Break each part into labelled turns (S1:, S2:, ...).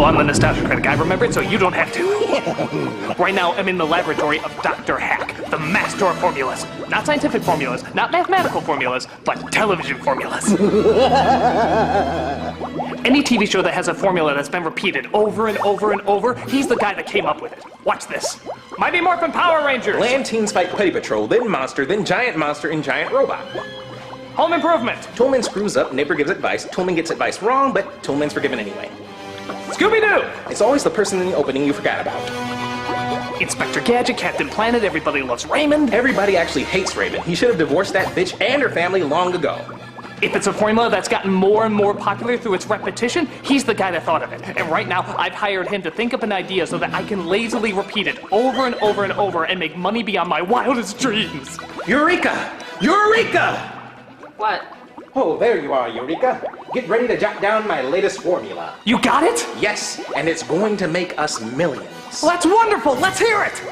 S1: I'm the Nostalgia Critic. I remember it so you don't have to. Right now, I'm in the laboratory of Dr. Hack, the master of formulas. Not scientific formulas, not mathematical formulas, but television formulas. Any TV show that has a formula that's been repeated over and over and over, he's the guy that came up with it. Watch this. Mighty Morphin Power Rangers.
S2: Land Teens fight Petty Patrol, then Monster, then Giant Monster, and Giant Robot.
S1: Home Improvement.
S2: Toolman screws up, neighbor gives advice, Toolman gets advice wrong, but Toolman's forgiven anyway.
S1: Scooby Du.
S2: It's always the person in the opening you forgot about.
S1: Inspector Gadget, Captain Planet, everybody loves Raymond.
S2: Everybody actually hates Raymond. He should have divorced that bitch and her family long ago.
S1: If it's a formula that's gotten more and more popular through its repetition, he's the guy that thought of it. And right now, I've hired him to think up an idea so that I can lazily repeat it over and over and over and make money beyond my wildest dreams.
S2: Eureka! Eureka!
S1: What?
S2: Oh, there you are, Eureka. Get ready to jot down my latest formula.
S1: You got it?
S2: Yes, and it's going to make us millions.
S1: Well, that's wonderful. Let's hear it.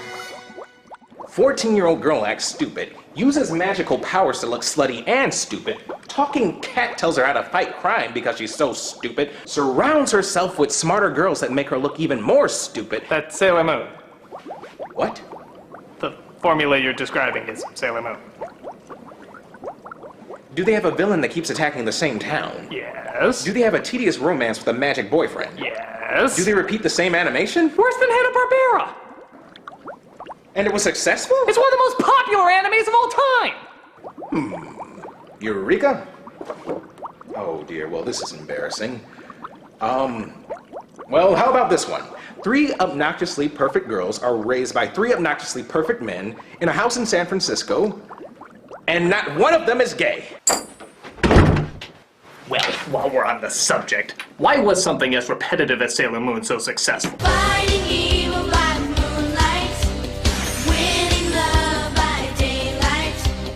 S2: 14-year-old girl acts stupid, uses magical powers to look slutty and stupid, talking cat tells her how to fight crime because she's so stupid, surrounds herself with smarter girls that make her look even more stupid.
S1: That's Sailor Moon.
S2: What?
S1: The formula you're describing is Sailor Moon.
S2: Do they have a villain that keeps attacking the same town?
S1: Yes.
S2: Do they have a tedious romance with a magic boyfriend?
S1: Yes.
S2: Do they repeat the same animation?
S1: Worse than Hanna-Barbera.
S2: And it was successful?
S1: It's one of the most popular animes of all time!
S2: Eureka? Oh dear, well this is embarrassing. Well, how about this one? 3 obnoxiously perfect girls are raised by 3 obnoxiously perfect men in a house in San Francisco, and not one of them is gay.
S1: Well, while we're on the subject, why was something as repetitive as Sailor Moon so successful?
S3: Fighting evil by moonlight, winning love by daylight.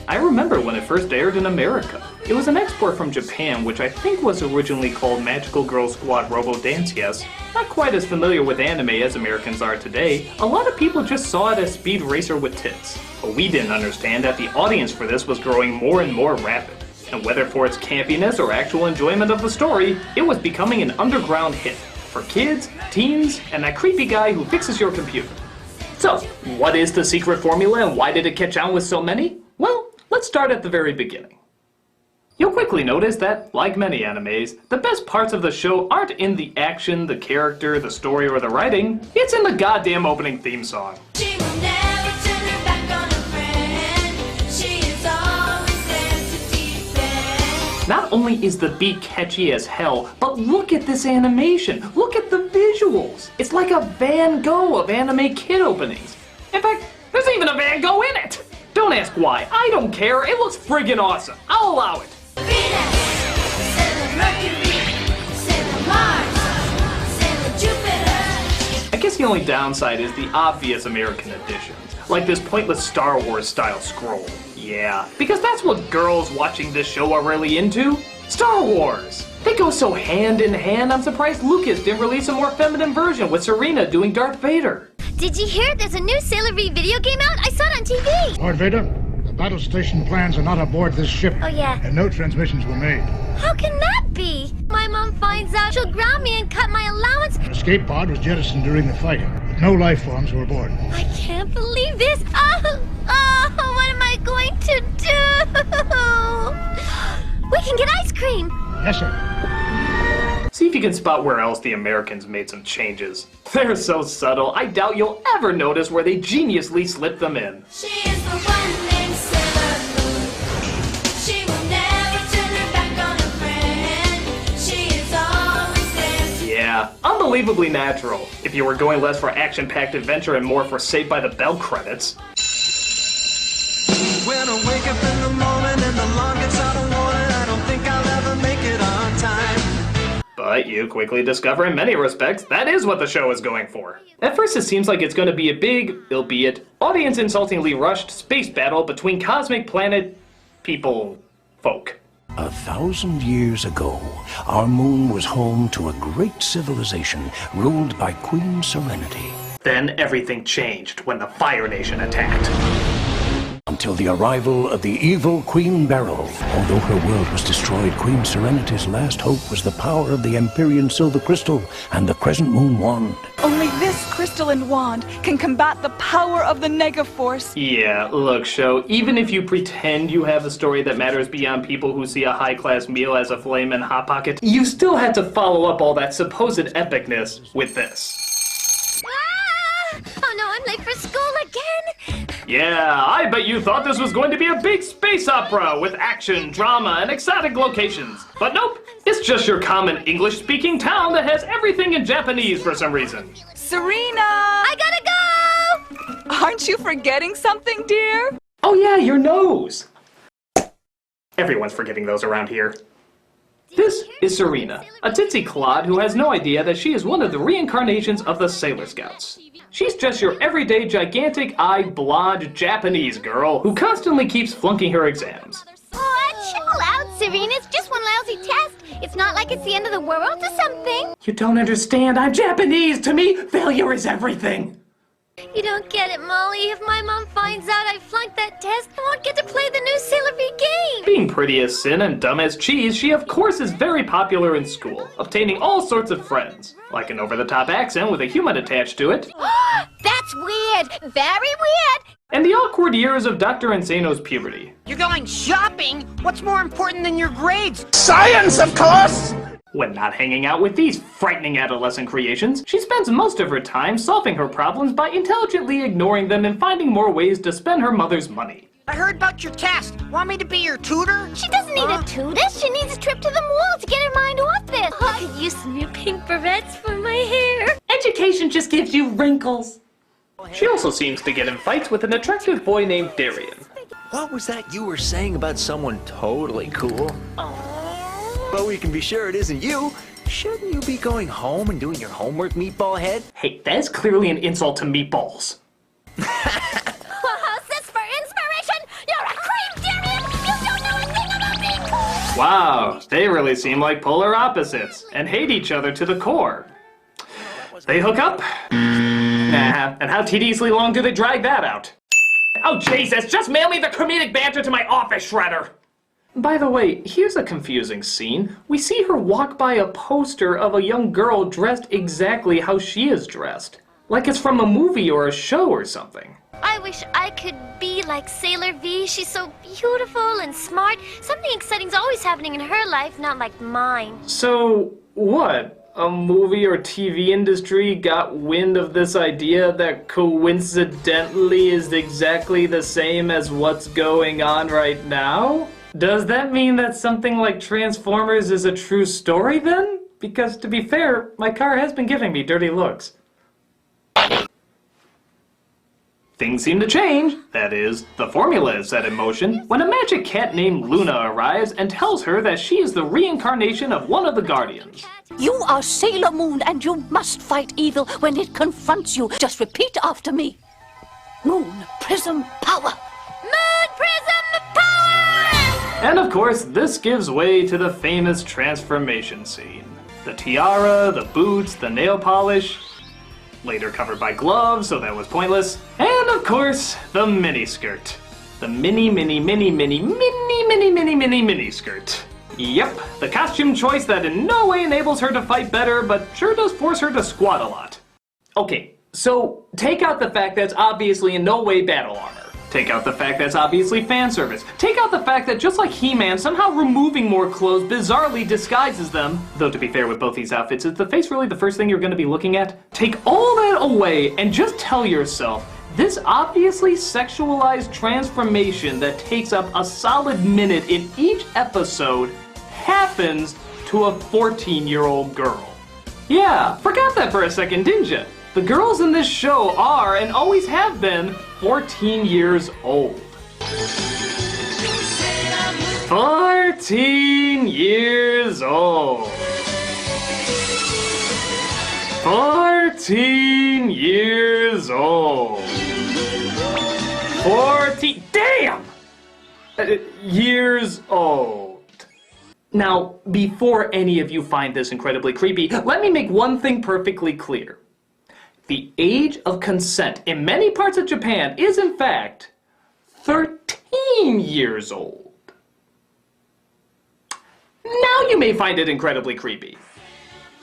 S1: I remember when it first aired in America. It was an export from Japan, which I think was originally called Magical Girl Squad Robo Dance Yes. Not quite as familiar with anime as Americans are today, a lot of people just saw it as Speed Racer with tits. But we didn't understand that the audience for this was growing more and more rapid. And whether for its campiness or actual enjoyment of the story, it was becoming an underground hit for kids, teens, and that creepy guy who fixes your computer. So, what is the secret formula and why did it catch on with so many? Well, let's start at the very beginning. You'll quickly notice that, like many animes, the best parts of the show aren't in the action, the character, the story, or the writing. It's in the goddamn opening theme song.
S3: She will never turn her back on a friend. She is always there to defend.
S1: Not only is the beat catchy as hell, but look at this animation. Look at the visuals. It's like a Van Gogh of anime kid openings. In fact, there's even a Van Gogh in it. Don't ask why. I don't care. It looks friggin' awesome. I'll allow it.
S3: Venus, Sailor Mercury, Sailor Mars, Sailor Jupiter.
S1: I guess the only downside is the obvious American additions, like this pointless Star Wars style scroll. Yeah, because that's what girls watching this show are really into. Star Wars! They go so hand in hand, I'm surprised Lucas didn't release a more feminine version with Serena doing Darth Vader.
S4: Did you hear there's a new Sailor V video game out? I saw it on TV.
S5: Lord Vader, the battle station plans are not aboard this ship.
S4: Oh, yeah.
S5: And no transmissions were made.
S4: How can that be? My mom finds out, she'll ground me and cut my allowance.
S5: An escape pod was jettisoned during the fight, but no life forms were aboard.
S4: I can't believe this. Oh, what am I going to do? We can get ice cream.
S5: Yes, sir.
S1: See if you can spot where else the Americans made some changes. They're so subtle, I doubt you'll ever notice where they geniusly slipped them in.
S3: She is the one named Sailor Moon. She will never turn her back on a friend. She is always there to...
S1: Yeah, unbelievably natural. If you were going less for action-packed adventure and more for Saved by the Bell credits.
S6: When I wake up in the morning and the alarm gets out of warning, I don't think I'll ever make it on time.
S1: But you quickly discover in many respects, that is what the show is going for. At first it seems like it's going to be a big, albeit audience-insultingly rushed, space battle between cosmic planet people folk.
S7: 1,000 years ago, our moon was home to a great civilization ruled by Queen Serenity.
S1: Then everything changed when the Fire Nation attacked.
S7: until the arrival of the evil Queen Beryl. Although her world was destroyed, Queen Serenity's last hope was the power of the Empyrean Silver Crystal and the Crescent Moon Wand.
S8: Only this crystalline wand can combat the power of the Negaforce.
S1: Yeah, look, Show, even if you pretend you have a story that matters beyond people who see a high-class meal as a flamin' Hot Pocket, you still had to follow up all that supposed epicness with this.
S4: Ah! Oh no, I'm late for school again.
S1: Yeah, I bet you thought this was going to be a big space opera with action, drama, and exotic locations. But nope, it's just your common English-speaking town that has everything in Japanese for some reason.
S8: Serena!
S4: I gotta go!
S8: Aren't you forgetting something, dear?
S1: Oh yeah, your nose! Everyone's forgetting those around here. This is Serena, a ditzy clod who has no idea that she is one of the reincarnations of the Sailor Scouts. She's just your everyday gigantic-eyed blonde Japanese girl who constantly keeps flunking her exams.
S4: Oh, chill out, Serena. It's just one lousy test. It's not like it's the end of the world or something.
S1: You don't understand, I'm Japanese! To me, failure is everything!
S4: You don't get it, Molly. If my mom finds out I flunked that test, I won't get to play the new Sailor V game.
S1: Being pretty as sin and dumb as cheese, she of course is very popular in school, obtaining all sorts of friends, like an over-the-top accent with a human attached to it,
S4: That's weird. Very weird.
S1: and the awkward years of Dr. Insano's puberty.
S9: You're going shopping? What's more important than your grades?
S2: Science, of course!
S1: When not hanging out with these frightening adolescent creations, she spends most of her time solving her problems by intelligently ignoring them and finding more ways to spend her mother's money.
S9: I heard about your test. Want me to be your tutor?
S4: She doesn't need a tutor. She needs a trip to the mall to get her mind off this. I could use some new pink barrettes for my hair.
S1: Education just gives you wrinkles. She also seems to get in fights with an attractive boy named Darian.
S10: What was that you were saying about someone totally cool? But we can be sure it isn't you. Shouldn't you be going home and doing your homework, meatball head?
S1: Hey, that is clearly an insult to meatballs.
S4: Sis for inspiration. You're a creep, Darian. You don't know a thing about being cool.
S1: Wow, they really seem like polar opposites and hate each other to the core. They hook up? Nah, and how tediously long do they drag that out? Oh Jesus, just mail me the comedic banter to my office shredder! By the way, here's a confusing scene. We see her walk by a poster of a young girl dressed exactly how she is dressed. Like it's from a movie or a show or something.
S4: I wish I could be like Sailor V. She's so beautiful and smart. Something exciting's always happening in her life, not like mine.
S1: So, what? A movie or TV industry got wind of this idea that coincidentally is exactly the same as what's going on right now? Does that mean that something like Transformers is a true story then? Because to be fair, my car has been giving me dirty looks. Things seem to change, that is, the formula is set in motion, when a magic cat named Luna arrives and tells her that she is the reincarnation of one of the Guardians.
S11: You are Sailor Moon, and you must fight evil when it confronts you. Just repeat after me. Moon Prism Power.
S4: Moon Prism Power!
S1: And of course, this gives way to the famous transformation scene. The tiara, the boots, the nail polish, later covered by gloves, so that was pointless. And of course, the miniskirt. The mini skirt. Yep, the costume choice that in no way enables her to fight better, but sure does force her to squat a lot. Okay, so take out the fact that's obviously in no way battle armor. Take out the fact that's obviously fan service. Take out the fact that just like He-Man, somehow removing more clothes bizarrely disguises them. Though to be fair with both these outfits, is the face really the first thing you're going to be looking at? Take all that away and just tell yourself, this obviously sexualized transformation that takes up a solid minute in each episode happens to a 14-year-old girl. Yeah, forgot that for a second, didn't you? The girls in this show are, and always have been, 14 years old. 14 years old. 14 years old. 14, damn! Years old. Now, before any of you find this incredibly creepy, let me make one thing perfectly clear. The age of consent in many parts of Japan is in fact 13. 15 years old. Now you may find it incredibly creepy.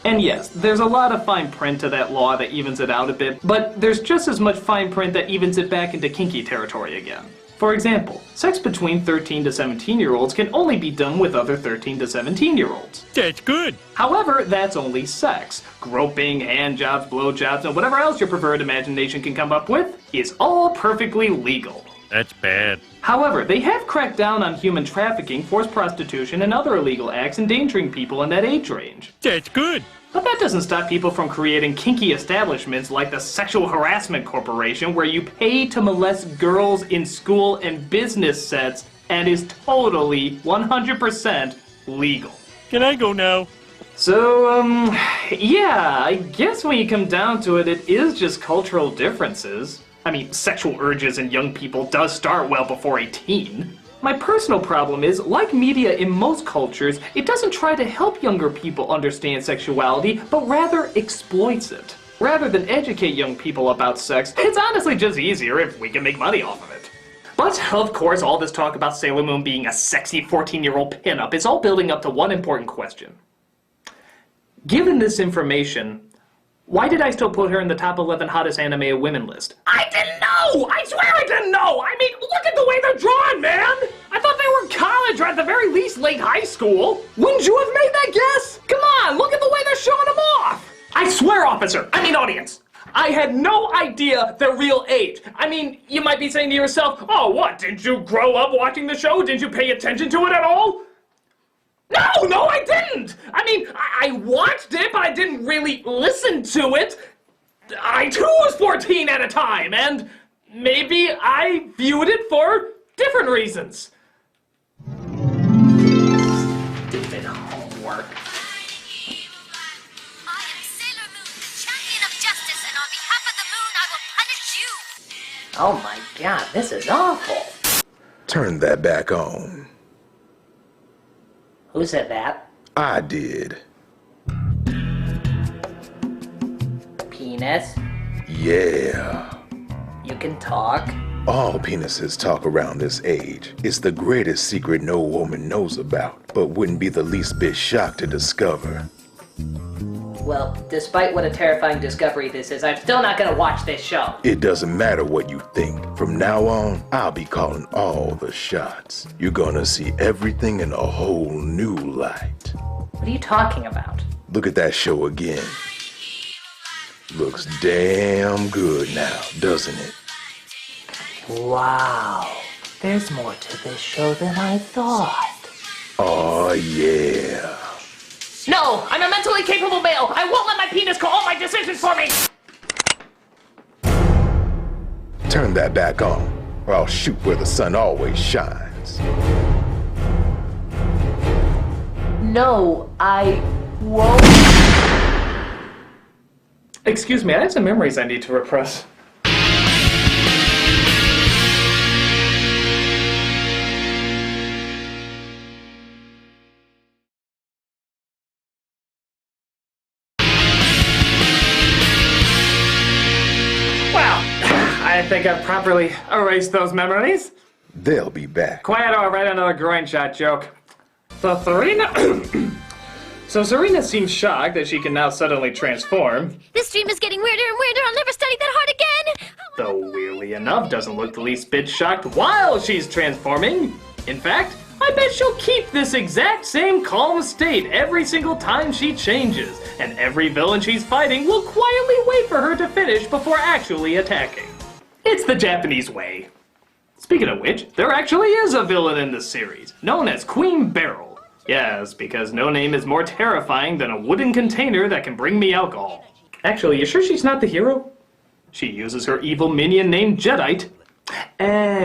S1: And yes, there's a lot of fine print to that law that evens it out a bit, but there's just as much fine print that evens it back into kinky territory again. For example, sex between 13 to 17-year-olds can only be done with other 13 to 17-year-olds.
S12: That's good.
S1: However, that's only sex. Groping, handjobs, blowjobs, and whatever else your preferred imagination can come up with is all perfectly legal.
S12: That's bad.
S1: However, they have cracked down on human trafficking, forced prostitution, and other illegal acts endangering people in that age range.
S12: That's good.
S1: But that doesn't stop people from creating kinky establishments like the Sexual Harassment Corporation, where you pay to molest girls in school and business sets and is totally 100% legal.
S12: Can I go now?
S1: So, yeah, I guess when you come down to it, it is just cultural differences. I mean, sexual urges in young people does start well before 18. My personal problem is, like media in most cultures, it doesn't try to help younger people understand sexuality, but rather exploits it. Rather than educate young people about sex, it's honestly just easier if we can make money off of it. But, of course, all this talk about Sailor Moon being a sexy 14-year-old pinup is all building up to one important question. Given this information, why did I still put her in the top 11 hottest anime women list? I didn't know! I swear I didn't know! I mean, look at the way they're drawn, man! I thought they were college or at the very least late high school. Wouldn't you have made that guess? Come on, look at the way they're showing them off! I swear, officer, I mean audience, I had no idea their real age. I mean, you might be saying to yourself, oh, what, didn't you grow up watching the show? Didn't you pay attention to it at all? No, I didn't! I mean, I watched it, but I didn't really listen to it. I too was 14 at a time, and maybe I viewed it for different reasons. Stupid homework.
S4: I am Sailor Moon, champion of justice, and on behalf of the moon, I will punish you.
S13: Oh my god, this is awful.
S14: Turn that back on.
S13: Who said that?
S14: I did.
S13: Penis?
S14: Yeah.
S13: You can talk?
S14: All penises talk around this age. It's the greatest secret no woman knows about, but wouldn't be the least bit shocked to discover.
S13: Well, despite what a terrifying discovery this is, I'm still not gonna watch this show.
S14: It doesn't matter what you think. From now on, I'll be calling all the shots. You're gonna see everything in a whole new light.
S13: What are you talking about?
S14: Look at that show again. Looks damn good now, doesn't it?
S13: Wow. There's more to this show than I thought.
S14: Oh yeah.
S13: No! I'm a mentally capable male! I won't let my penis call all my decisions for me!
S14: Turn that back on, or I'll shoot where the sun always shines.
S13: No, I won't.
S1: Excuse me, I have some memories I need to repress. I think I've properly erased those memories.
S14: They'll be back.
S1: Quiet or I'll write another groin shot joke. So Serena seems shocked that she can now suddenly transform.
S4: This dream is getting weirder and weirder. I'll never study that hard again.
S1: Though weirdly enough, doesn't look the least bit shocked while she's transforming. In fact, I bet she'll keep this exact same calm state every single time she changes, and every villain she's fighting will quietly wait for her to finish before actually attacking. It's the Japanese way. Speaking of which, there actually is a villain in this series, known as Queen Beryl. Yes, because no name is more terrifying than a wooden container that can bring me alcohol. Actually, you sure she's not the hero? She uses her evil minion named Jedite.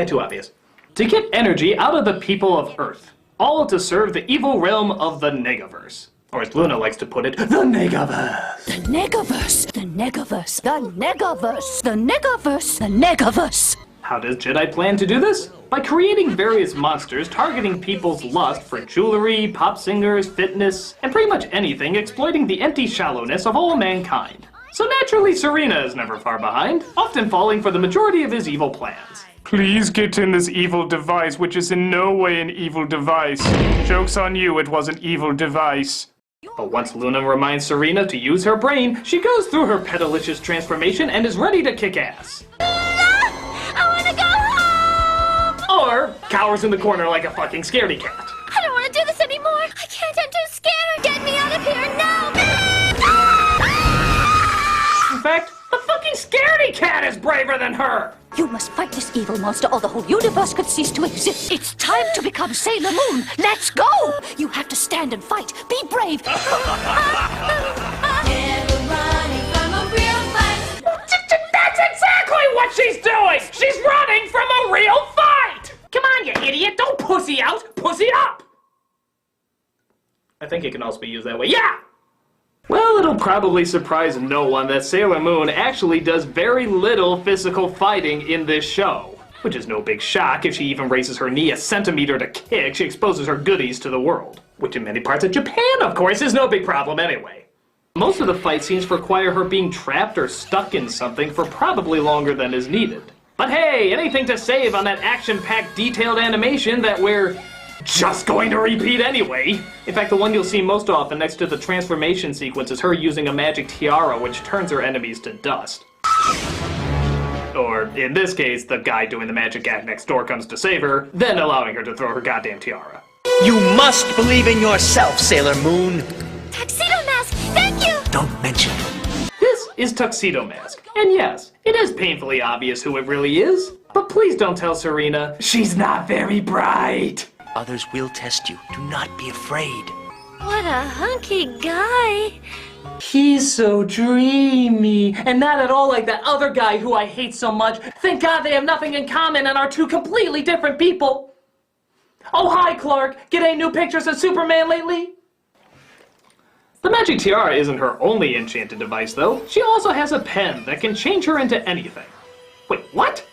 S1: Too obvious. To get energy out of the people of Earth, all to serve the evil realm of the Negaverse. Or as Luna likes to put it, the Negaverse.
S11: The Negaverse, the Negaverse, the Negaverse, the Negaverse, the Negaverse.
S1: How does Jedi plan to do this? By creating various monsters targeting people's lust for jewelry, pop singers, fitness, and pretty much anything exploiting the empty shallowness of all mankind. So naturally, Serena is never far behind, often falling for the majority of his evil plans. Please get in this evil device, which is in no way an evil device. Joke's on you, it was an evil device. But once Luna reminds Serena to use her brain, she goes through her pedalicious transformation and is ready to kick ass.
S4: I wanna go home!
S1: Or cowers in the corner like a fucking scaredy cat.
S4: I don't wanna do this anymore! I can't, I'm too scared! Get me out of here now!
S1: In fact, the fucking scaredy cat is braver than her!
S11: You must fight this evil monster or the whole universe could cease to exist. It's time to become Sailor Moon. Let's go! You have to stand and fight. Be brave.
S3: Never running from a real fight.
S1: That's exactly what she's doing! She's running from a real fight! Come on, you idiot! Don't pussy out! Pussy up! I think it can also be used that way. Yeah! Well, it'll probably surprise no one that Sailor Moon actually does very little physical fighting in this show. Which is no big shock. If she even raises her knee a centimeter to kick, she exposes her goodies to the world. Which in many parts of Japan, of course, is no big problem anyway. Most of the fight scenes require her being trapped or stuck in something for probably longer than is needed. But hey, anything to save on that action-packed detailed animation that we're just going to repeat anyway. In fact, the one you'll see most often next to the transformation sequence is her using a magic tiara which turns her enemies to dust. Or, in this case, the guy doing the magic act next door comes to save her, then allowing her to throw her goddamn tiara.
S10: You must believe in yourself, Sailor Moon.
S4: Tuxedo Mask, thank you!
S10: Don't mention it.
S1: This is Tuxedo Mask, and yes, it is painfully obvious who it really is. But please don't tell Serena, she's not very bright.
S10: Others will test you. Do not be afraid.
S4: What a hunky guy.
S1: He's so dreamy, and not at all like that other guy who I hate so much. Thank God they have nothing in common and are two completely different people. Oh, hi, Clark. Get any new pictures of Superman lately? The magic tiara isn't her only enchanted device, though. She also has a pen that can change her into anything. Wait, what?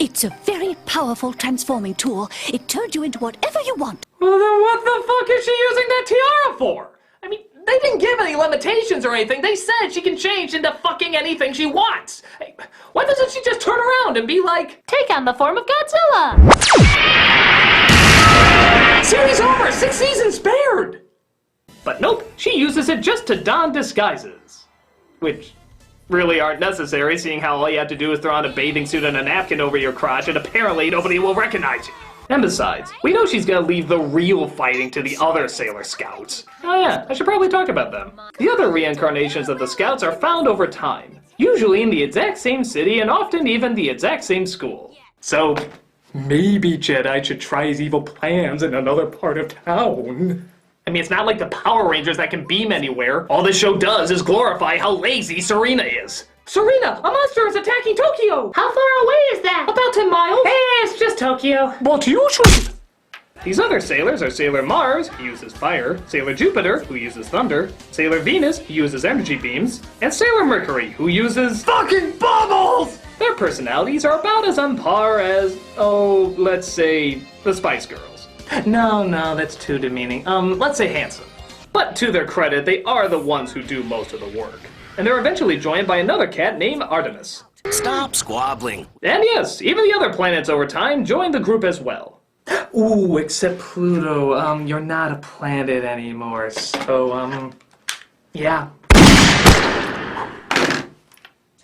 S11: It's a very powerful transforming tool. It turns you into whatever you want.
S1: Well, then what the fuck is she using that tiara for? I mean, they didn't give any limitations or anything. They said she can change into fucking anything she wants. Hey, why doesn't she just turn around and be like,
S4: take on the form of Godzilla?
S1: Series over! 6 seasons spared! But nope, she uses it just to don disguises. Which really aren't necessary, seeing how all you have to do is throw on a bathing suit and a napkin over your crotch, and apparently nobody will recognize you. And besides, we know she's gonna leave the real fighting to the other Sailor Scouts. Oh yeah, I should probably talk about them. The other reincarnations of the Scouts are found over time, usually in the exact same city and often even the exact same school. So, maybe Jedi should try his evil plans in another part of town. I mean, it's not like the Power Rangers that can beam anywhere. All this show does is glorify how lazy Serena is. Serena, a monster is attacking Tokyo! How far away is that? About 10 miles. Hey, it's just Tokyo. But usually... These other sailors are Sailor Mars, who uses fire, Sailor Jupiter, who uses thunder, Sailor Venus, who uses energy beams, and Sailor Mercury, who uses fucking bubbles! Their personalities are about as on par as, oh, let's say, the Spice Girls. No, that's too demeaning. Let's say handsome. But to their credit, they are the ones who do most of the work. And they're eventually joined by another cat named Artemis.
S10: Stop squabbling.
S1: And yes, even the other planets over time join the group as well. Ooh, except Pluto, you're not a planet anymore, so, yeah.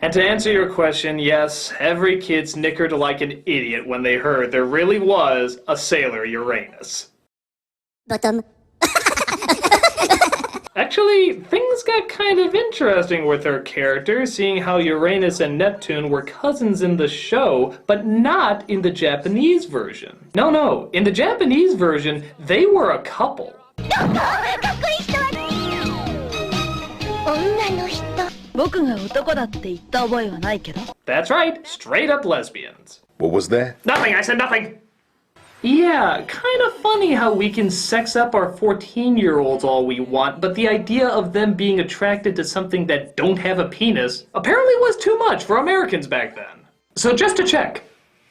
S1: And to answer your question, yes, every kid snickered like an idiot when they heard there really was a Sailor Uranus.
S4: Bottom.
S1: Actually, things got kind of interesting with her character, seeing how Uranus and Neptune were cousins in the show, but not in the Japanese version. No, in the Japanese version, they were a couple. That's right, straight up lesbians.
S14: What was that?
S1: Nothing, I said nothing! Yeah, kind of funny how we can sex up our 14-year-olds all we want, but the idea of them being attracted to something that don't have a penis apparently was too much for Americans back then. So just to check.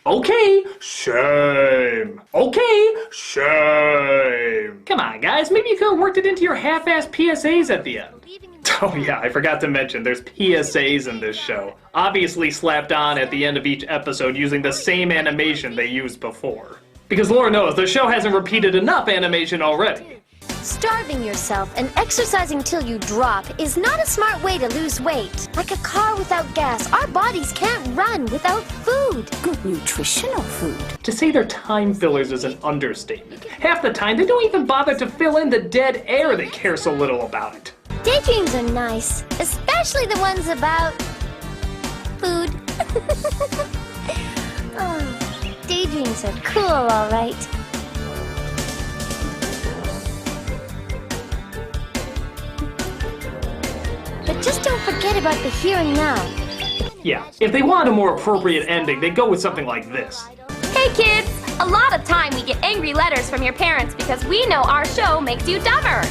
S1: Okay, shame. Okay, shame. Come on, guys, maybe you could have worked it into your half-assed PSAs at the end. Oh yeah, I forgot to mention, there's PSAs in this show, obviously slapped on at the end of each episode using the same animation they used before. Because Lord knows, the show hasn't repeated enough animation already.
S4: Starving yourself and exercising till you drop is not a smart way to lose weight. Like a car without gas, our bodies can't run without food.
S11: Good nutritional food.
S1: To say they're time fillers is an understatement. Half the time, they don't even bother to fill in the dead air, they care so little about it.
S4: Daydreams are nice, especially the ones about food. Oh, daydreams are cool, all right. But just don't forget about the here and now.
S1: Yeah, if they want a more appropriate ending, they'd go with something like this.
S15: Hey kids! A lot of time we get angry letters from your parents because we know our show makes you dumber.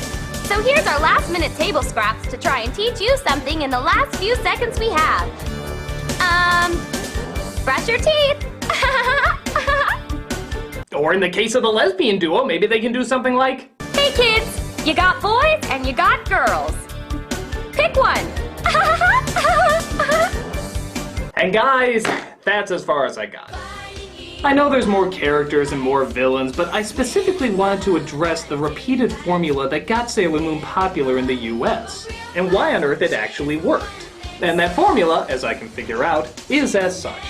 S15: So here's our last minute table scraps to try and teach you something in the last few seconds we have. Brush your teeth!
S1: Or in the case of the lesbian duo, maybe they can do something like,
S15: Hey kids! You got boys and you got girls. Pick one!
S1: and guys, that's as far as I got. I know there's more characters and more villains, but I specifically wanted to address the repeated formula that got Sailor Moon popular in the US, and why on earth it actually worked. And that formula, as I can figure out, is as such.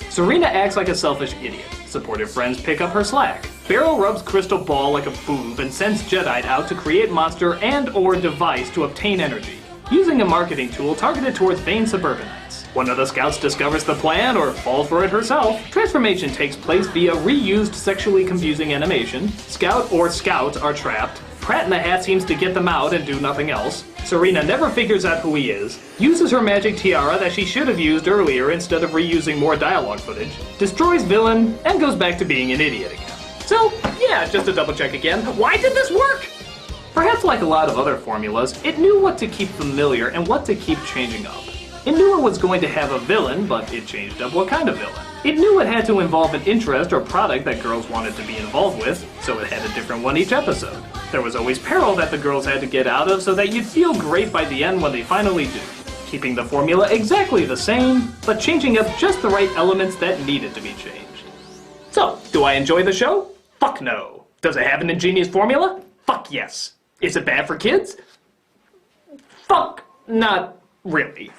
S1: Serena acts like a selfish idiot. Supportive friends pick up her slack. Beryl rubs Crystal Ball like a boob and sends Jedi out to create monster and/or device to obtain energy, using a marketing tool targeted towards vain suburbanites. One of the scouts discovers the plan or falls for it herself. Transformation takes place via reused sexually confusing animation. Scout or scouts are trapped. Pratt in the Hat seems to get them out and do nothing else. Serena never figures out who he is, uses her magic tiara that she should have used earlier instead of reusing more dialogue footage, destroys villain, and goes back to being an idiot again. So, yeah, just to double check again, why did this work? Perhaps like a lot of other formulas, it knew what to keep familiar and what to keep changing up. It knew it was going to have a villain, but it changed up what kind of villain. It knew it had to involve an interest or product that girls wanted to be involved with, so it had a different one each episode. There was always peril that the girls had to get out of so that you'd feel great by the end when they finally do. Keeping the formula exactly the same, but changing up just the right elements that needed to be changed. So, do I enjoy the show? Fuck no. Does it have an ingenious formula? Fuck yes. Is it bad for kids? Fuck, not really.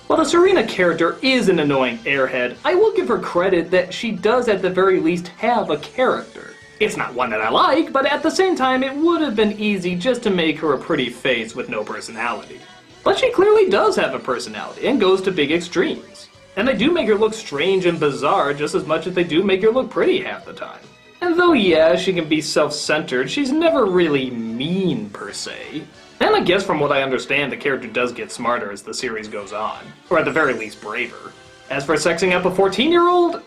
S1: While the Serena character is an annoying airhead, I will give her credit that she does at the very least have a character. It's not one that I like, but at the same time it would have been easy just to make her a pretty face with no personality. But she clearly does have a personality and goes to big extremes. And they do make her look strange and bizarre just as much as they do make her look pretty half the time. And though yeah, she can be self-centered, she's never really mean per se. And I guess from what I understand, the character does get smarter as the series goes on. Or at the very least, braver. As for sexing up a 14-year-old,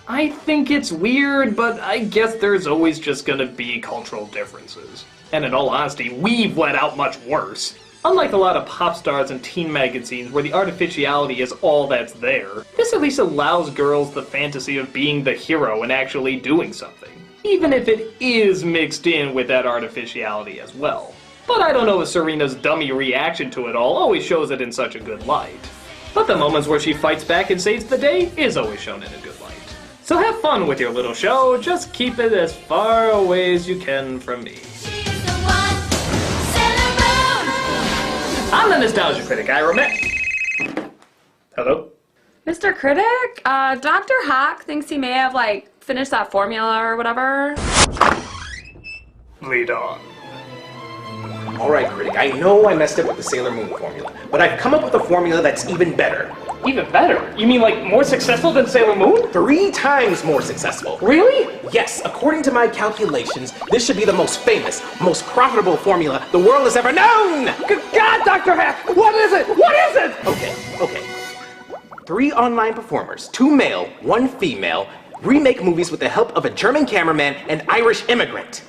S1: I think it's weird, but I guess there's always just gonna be cultural differences. And in all honesty, we've let out much worse. Unlike a lot of pop stars and teen magazines where the artificiality is all that's there, this at least allows girls the fantasy of being the hero and actually doing something. Even if it is mixed in with that artificiality as well. But I don't know if Serena's dummy reaction to it all always shows it in such a good light. But the moments where she fights back and saves the day is always shown in a good light. So have fun with your little show, just keep it as far away as you can from me. I'm the Nostalgia Critic, I remit. Hello?
S16: Mr. Critic, Dr. Hawk thinks he may have, finished that formula or whatever.
S1: Lead on.
S2: Alright, Critic, I know I messed up with the Sailor Moon formula, but I've come up with a formula that's even better.
S1: Even better? You mean more successful than Sailor Moon?
S2: 3 times more successful.
S1: Really?
S2: Yes, according to my calculations, this should be the most famous, most profitable formula the world has ever known!
S1: Good God, Dr. Hack! What is it? What is it?
S2: Okay. 3 online performers, 2 male, 1 female, remake movies with the help of a German cameraman and Irish immigrant.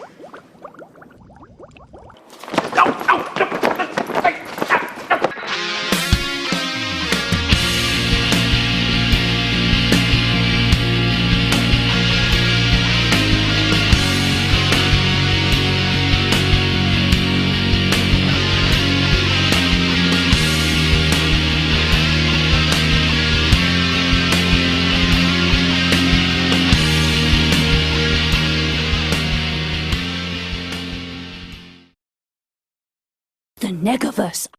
S11: Negaverse.